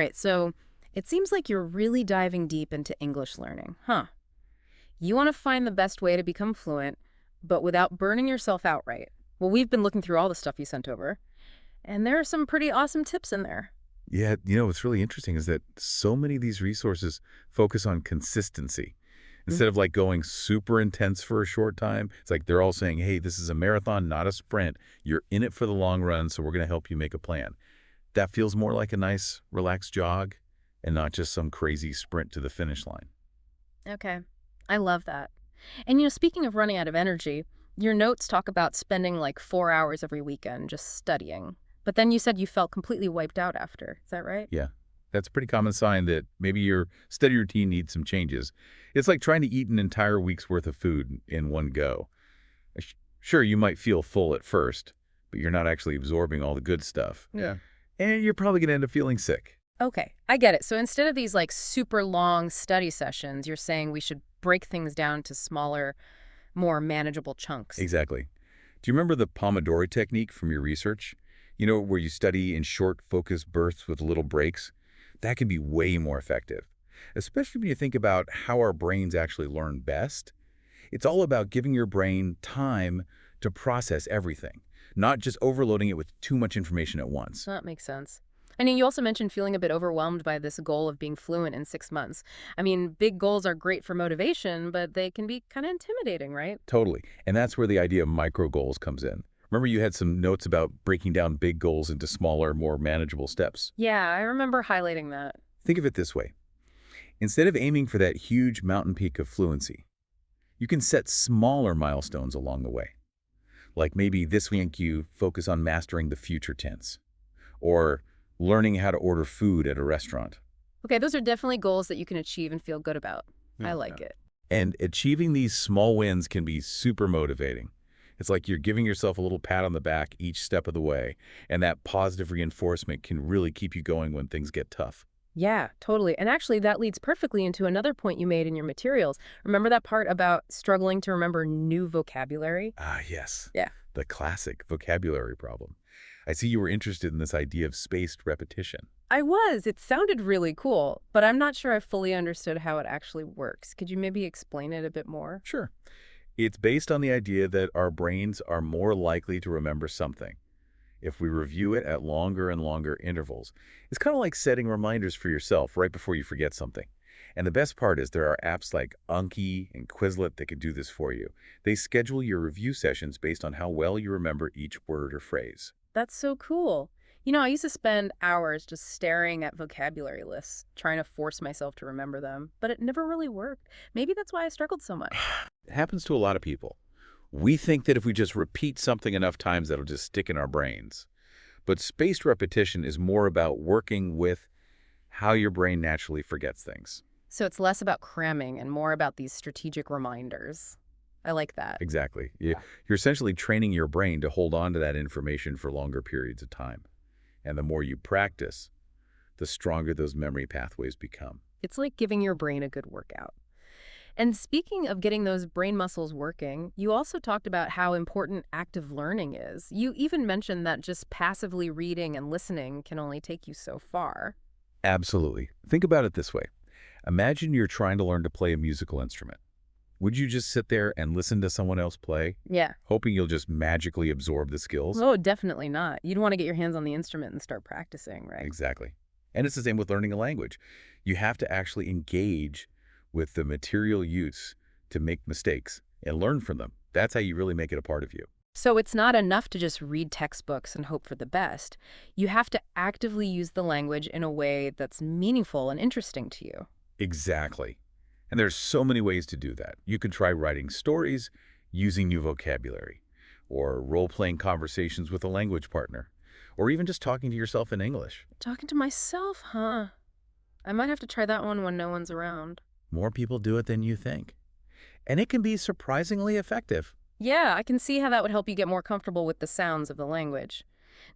right, so it seems like you're really diving deep into English learning, huh? You want to find the best way to become fluent, but without burning yourself out, right? Well, we've been looking through all the stuff you sent over, and there are some pretty awesome tips in there. Yeah, what's really interesting is that so many of these resources focus on consistency. Mm. Instead of like going super intense for a short time, it's like they're all saying, hey, this is a marathon, not a sprint. You're in it for the long run, so we're going to help you make a plan. That feels more like a nice, relaxed jog and not just some crazy sprint to the finish line. Okay, I love that. And speaking of running out of energy, your notes talk about spending like 4 hours every weekend just studying. But then you said you felt completely wiped out after. Is that right? Yeah, that's a pretty common sign that maybe your study routine needs some changes. It's like trying to eat an entire week's worth of food in one go. Sure, you might feel full at first, but you're not actually absorbing all the good stuff. Yeah. And you're probably going to end up feeling sick. Okay, I get it. So instead of these like super long study sessions, you're saying we should break things down to smaller, more manageable chunks. Exactly. Do you remember the Pomodoro technique from your research? Where you study in short, focused bursts with little breaks? That can be way more effective, especially when you think about how our brains actually learn best. It's all about giving your brain time to process everything, not just overloading it with too much information at once. That makes sense. I mean, you also mentioned feeling a bit overwhelmed by this goal of being fluent in 6 months. I mean, big goals are great for motivation, but they can be kind of intimidating, right? Totally. And that's where the idea of micro goals comes in. Remember you had some notes about breaking down big goals into smaller, more manageable steps. Yeah, I remember highlighting that. Think of it this way. Instead of aiming for that huge mountain peak of fluency, you can set smaller milestones along the way. Like maybe this week you focus on mastering the future tense, or learning how to order food at a restaurant. Okay, those are definitely goals that you can achieve and feel good about. I Yeah. like it. And achieving these small wins can be super motivating. It's like you're giving yourself a little pat on the back each step of the way, and that positive reinforcement can really keep you going when things get tough. Yeah, totally. And actually, that leads perfectly into another point you made in your materials. Remember that part about struggling to remember new vocabulary? Ah, yes, Yeah. the classic vocabulary problem. I see you were interested in this idea of spaced repetition. I was. It sounded really cool, but I'm not sure I fully understood how it actually works. Could you maybe explain it a bit more? Sure. It's based on the idea that our brains are more likely to remember something if we review it at longer and longer intervals. It's kind of like setting reminders for yourself right before you forget something. And the best part is there are apps like Anki and Quizlet that can do this for you. They schedule your review sessions based on how well you remember each word or phrase. That's so cool. I used to spend hours just staring at vocabulary lists, trying to force myself to remember them, but it never really worked. Maybe that's why I struggled so much. It happens to a lot of people. We think that if we just repeat something enough times, that'll just stick in our brains. But spaced repetition is more about working with how your brain naturally forgets things. So it's less about cramming and more about these strategic reminders. I like that. Exactly. You're essentially training your brain to hold on to that information for longer periods of time. And the more you practice, the stronger those memory pathways become. It's like giving your brain a good workout. And speaking of getting those brain muscles working, you also talked about how important active learning is. You even mentioned that just passively reading and listening can only take you so far. Absolutely. Think about it this way. Imagine you're trying to learn to play a musical instrument. Would you just sit there and listen to someone else play, Yeah. hoping you'll just magically absorb the skills? Oh, definitely not. You'd want to get your hands on the instrument and start practicing, right? Exactly. And it's the same with learning a language. You have to actually engage with the material use to make mistakes and learn from them. That's how you really make it a part of you. So it's not enough to just read textbooks and hope for the best. You have to actively use the language in a way that's meaningful and interesting to you. Exactly. And there's so many ways to do that. You could try writing stories using new vocabulary, or role-playing conversations with a language partner, or even just talking to yourself in English. Talking to myself, huh? I might have to try that one when no one's around. More people do it than you think. And it can be surprisingly effective. Yeah, I can see how that would help you get more comfortable with the sounds of the language.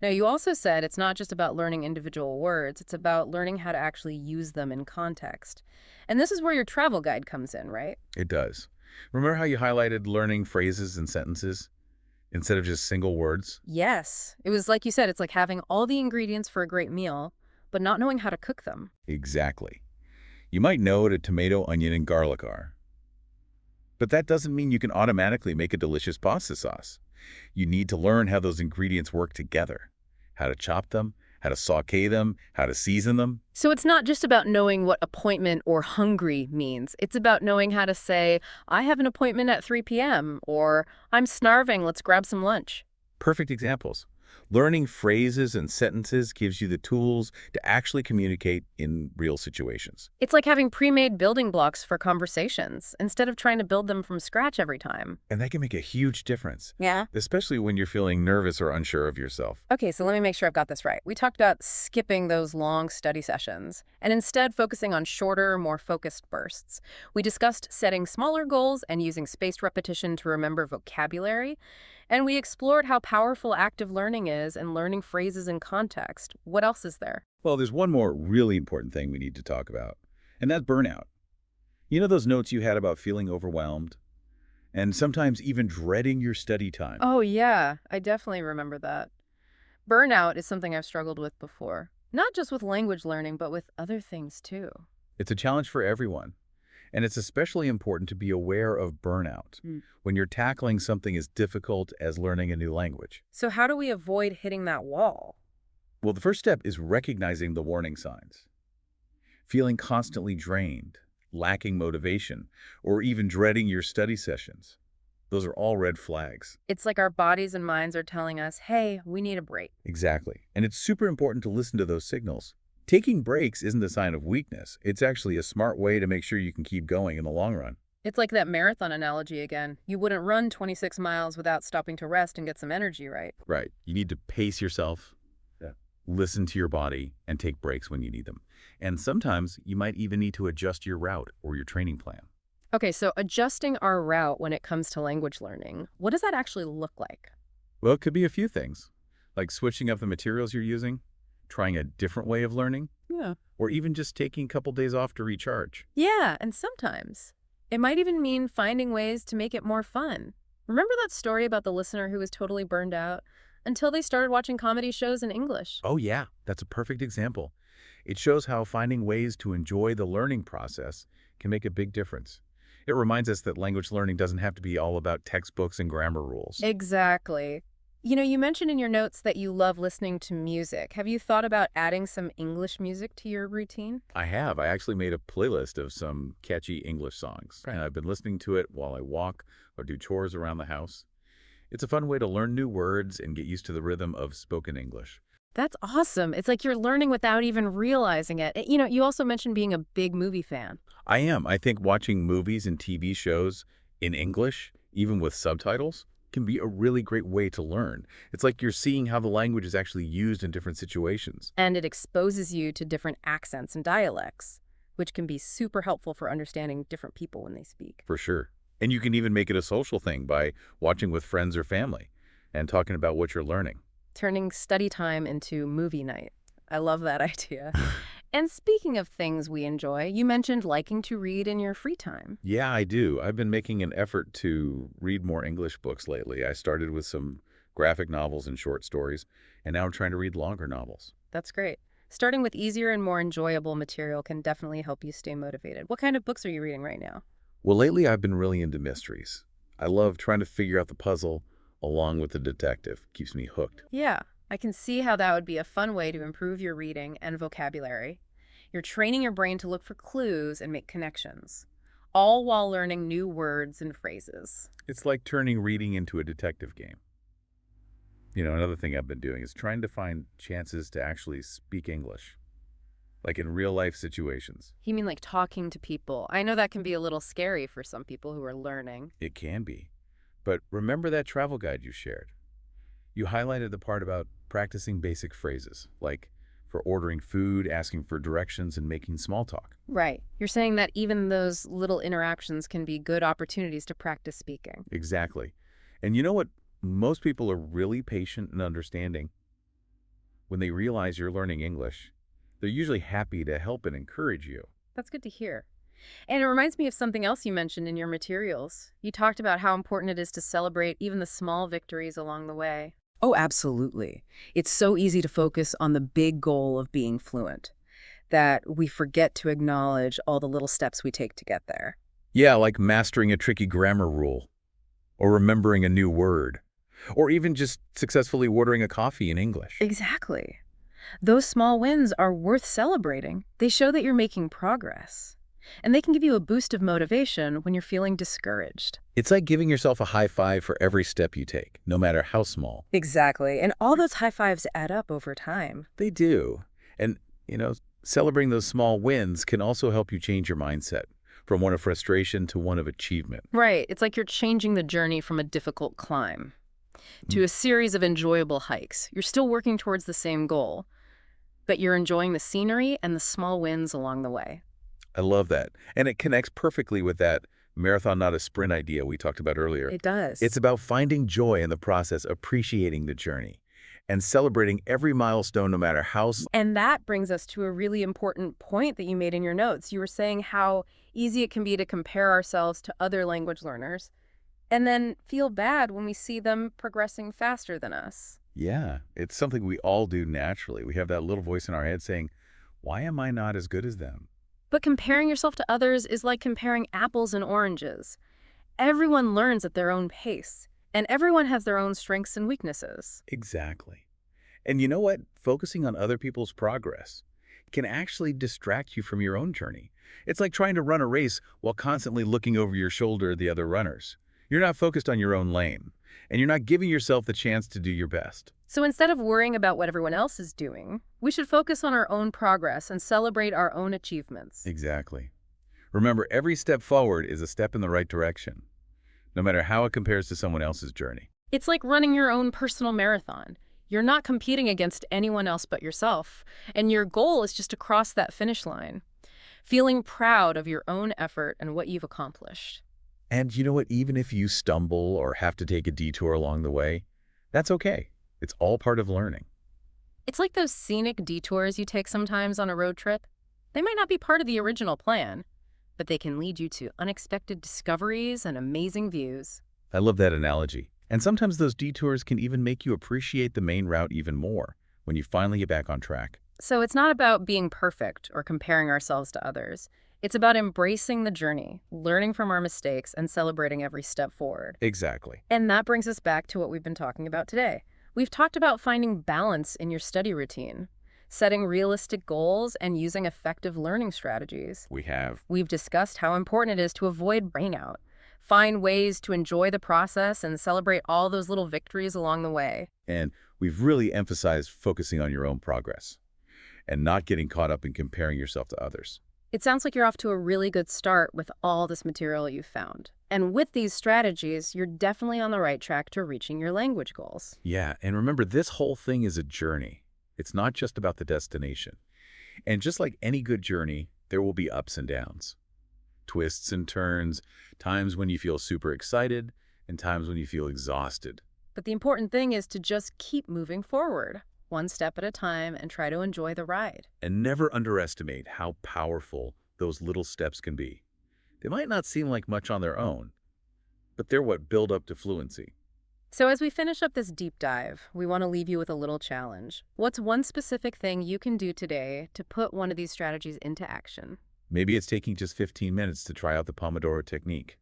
Now, you also said it's not just about learning individual words, it's about learning how to actually use them in context. And this is where your travel guide comes in, right? It does. Remember how you highlighted learning phrases and sentences instead of just single words? Yes. It was like you said, it's like having all the ingredients for a great meal, but not knowing how to cook them. Exactly. You might know what a tomato, onion, and garlic are, but that doesn't mean you can automatically make a delicious pasta sauce. You need to learn how those ingredients work together, how to chop them, how to sauté them, how to season them. So it's not just about knowing what appointment or hungry means. It's about knowing how to say, I have an appointment at 3 p.m. or I'm starving, let's grab some lunch. Perfect examples. Learning phrases and sentences gives you the tools to actually communicate in real situations. It's like having pre-made building blocks for conversations instead of trying to build them from scratch every time. And that can make a huge difference, Yeah. especially when you're feeling nervous or unsure of yourself. Okay, so let me make sure I've got this right. We talked about skipping those long study sessions and instead focusing on shorter, more focused bursts. We discussed setting smaller goals and using spaced repetition to remember vocabulary. And we explored how powerful active learning is and learning phrases in context. What else is there? Well, there's one more really important thing we need to talk about, and that's burnout. You know those notes you had about feeling overwhelmed and sometimes even dreading your study time? Oh, yeah, I definitely remember that. Burnout is something I've struggled with before. Not just with language learning, but with other things too. It's a challenge for everyone. And it's especially important to be aware of burnout when you're tackling something as difficult as learning a new language. So how do we avoid hitting that wall? Well, the first step is recognizing the warning signs. Feeling constantly drained, lacking motivation, or even dreading your study sessions. Those are all red flags. It's like our bodies and minds are telling us, hey, we need a break. Exactly. And it's super important to listen to those signals. Taking breaks isn't a sign of weakness. It's actually a smart way to make sure you can keep going in the long run. It's like that marathon analogy again. You wouldn't run 26 miles without stopping to rest and get some energy, right? Right. You need to pace yourself, listen to your body, and take breaks when you need them. And sometimes you might even need to adjust your route or your training plan. Okay, so adjusting our route when it comes to language learning, what does that actually look like? Well, it could be a few things, like switching up the materials you're using, trying a different way of learning, Yeah. or even just taking a couple days off to recharge. Yeah, and sometimes it might even mean finding ways to make it more fun. Remember that story about the listener who was totally burned out until they started watching comedy shows in English? Oh yeah, that's a perfect example. It shows how finding ways to enjoy the learning process can make a big difference. It reminds us that language learning doesn't have to be all about textbooks and grammar rules. Exactly. You know, you mentioned in your notes that you love listening to music. Have you thought about adding some English music to your routine? I have. I actually made a playlist of some catchy English songs, and I've been listening to it while I walk or do chores around the house. It's a fun way to learn new words and get used to the rhythm of spoken English. That's awesome. It's like you're learning without even realizing it. You know, you also mentioned being a big movie fan. I am. I think watching movies and TV shows in English, even with subtitles, can be a really great way to learn. It's like you're seeing how the language is actually used in different situations. And it exposes you to different accents and dialects, which can be super helpful for understanding different people when they speak. For sure. And you can even make it a social thing by watching with friends or family and talking about what you're learning. Turning study time into movie night. I love that idea. And speaking of things we enjoy, you mentioned liking to read in your free time. Yeah, I do. I've been making an effort to read more English books lately. I started with some graphic novels and short stories, and now I'm trying to read longer novels. That's great. Starting with easier and more enjoyable material can definitely help you stay motivated. What kind of books are you reading right now? Well, lately I've been really into mysteries. I love trying to figure out the puzzle along with the detective. Keeps me hooked. Yeah, I can see how that would be a fun way to improve your reading and vocabulary. You're training your brain to look for clues and make connections, all while learning new words and phrases. It's like turning reading into a detective game. You know, another thing I've been doing is trying to find chances to actually speak English, like in real life situations. You mean like talking to people? I know that can be a little scary for some people who are learning. It can be. But remember that travel guide you shared? You highlighted the part about practicing basic phrases, like for ordering food, asking for directions, and making small talk. Right. You're saying that even those little interactions can be good opportunities to practice speaking. Exactly. And you know what? Most people are really patient and understanding. When they realize you're learning English, they're usually happy to help and encourage you. That's good to hear. And it reminds me of something else you mentioned in your materials. You talked about how important it is to celebrate even the small victories along the way. Oh, absolutely. It's so easy to focus on the big goal of being fluent. that we forget to acknowledge all the little steps we take to get there. Yeah, like mastering a tricky grammar rule, or remembering a new word, or even just successfully ordering a coffee in English. Exactly. Those small wins are worth celebrating. They show that you're making progress. And they can give you a boost of motivation when you're feeling discouraged. It's like giving yourself a high five for every step you take, no matter how small. Exactly. And all those high fives add up over time. They do. And, celebrating those small wins can also help you change your mindset from one of frustration to one of achievement. Right. It's like you're changing the journey from a difficult climb to a series of enjoyable hikes. You're still working towards the same goal, but you're enjoying the scenery and the small wins along the way. I love that. And it connects perfectly with that marathon, not a sprint idea we talked about earlier. It does. It's about finding joy in the process, appreciating the journey, and celebrating every milestone, no matter how And that brings us to a really important point that you made in your notes. You were saying how easy it can be to compare ourselves to other language learners and then feel bad when we see them progressing faster than us. Yeah, it's something we all do naturally. We have that little voice in our head saying, why am I not as good as them? But comparing yourself to others is like comparing apples and oranges. Everyone learns at their own pace, and everyone has their own strengths and weaknesses. Exactly. And you know what? Focusing on other people's progress can actually distract you from your own journey. It's like trying to run a race while constantly looking over your shoulder at the other runners. You're not focused on your own lane, and you're not giving yourself the chance to do your best. So instead of worrying about what everyone else is doing, we should focus on our own progress and celebrate our own achievements. Exactly. Remember, every step forward is a step in the right direction, no matter how it compares to someone else's journey. It's like running your own personal marathon. You're not competing against anyone else but yourself, and your goal is just to cross that finish line, feeling proud of your own effort and what you've accomplished. And you know what? Even if you stumble or have to take a detour along the way, that's okay. It's all part of learning. It's like those scenic detours you take sometimes on a road trip. They might not be part of the original plan, but they can lead you to unexpected discoveries and amazing views. I love that analogy. And sometimes those detours can even make you appreciate the main route even more when you finally get back on track. So it's not about being perfect or comparing ourselves to others. It's about embracing the journey, learning from our mistakes, and celebrating every step forward. Exactly. And that brings us back to what we've been talking about today. We've talked about finding balance in your study routine, setting realistic goals, and using effective learning strategies. We have. We've discussed how important it is to avoid burnout, find ways to enjoy the process, and celebrate all those little victories along the way. And we've really emphasized focusing on your own progress and not getting caught up in comparing yourself to others. It sounds like you're off to a really good start with all this material you've found. And with these strategies, you're definitely on the right track to reaching your language goals. Yeah, and remember, this whole thing is a journey. It's not just about the destination. And just like any good journey, there will be ups and downs, twists and turns, times when you feel super excited and times when you feel exhausted. But the important thing is to just keep moving forward, one step at a time, and try to enjoy the ride. And never underestimate how powerful those little steps can be. They might not seem like much on their own, but they're what build up to fluency. So as we finish up this deep dive, we want to leave you with a little challenge. What's one specific thing you can do today to put one of these strategies into action? Maybe it's taking just 15 minutes to try out the Pomodoro technique,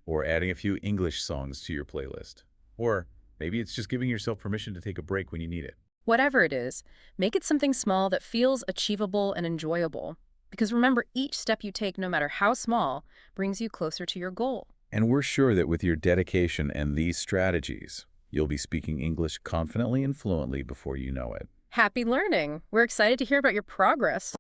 or adding a few English songs to your playlist, or maybe it's just giving yourself permission to take a break when you need it. Whatever it is, make it something small that feels achievable and enjoyable. Because remember, each step you take, no matter how small, brings you closer to your goal. And we're sure that with your dedication and these strategies, you'll be speaking English confidently and fluently before you know it. Happy learning! We're excited to hear about your progress.